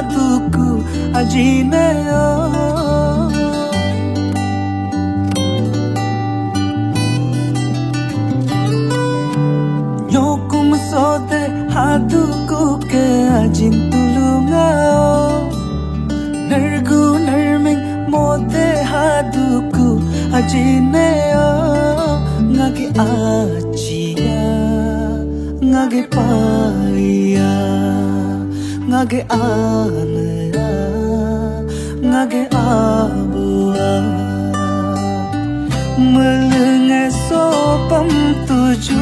haduku ajineo nyokum sode haduku ke ajin tulungao nergu nerming mode haduku ajineo ngage achia ngage paya ngage anara ngage abua melenge sopam tuju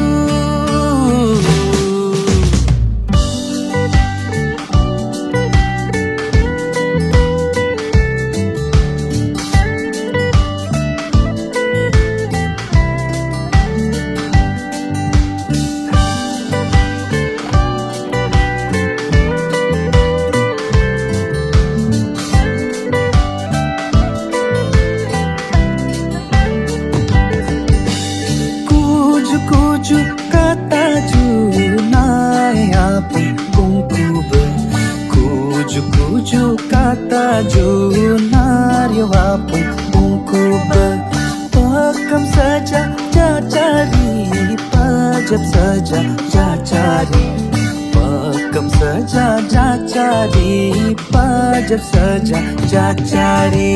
kuju kata junaya pungkuba kuju kata junario pungkuba pakam saja cacari pajab saja cacari pakam saja cacari pajab saja cacari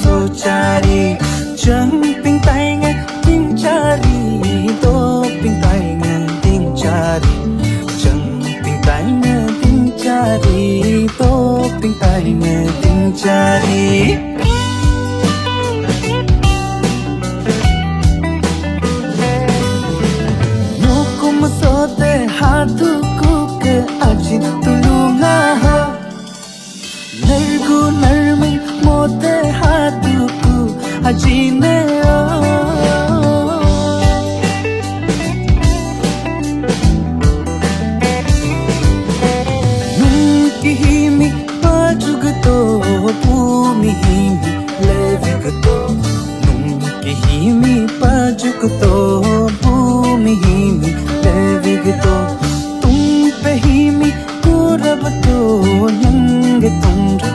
सोचारी jumping ताइंग ting cari do ping tainga ting cari jंपिंग ताइंग ting cari do ping tainga ting cari nukum sote haduku ke ajin tulunga nergu nerming mode haduku ajineo nunkihimi pajugto pumihimi levigto nunkihimi pajugto pumihimi levigto tumpehimi kurabto nyange tumra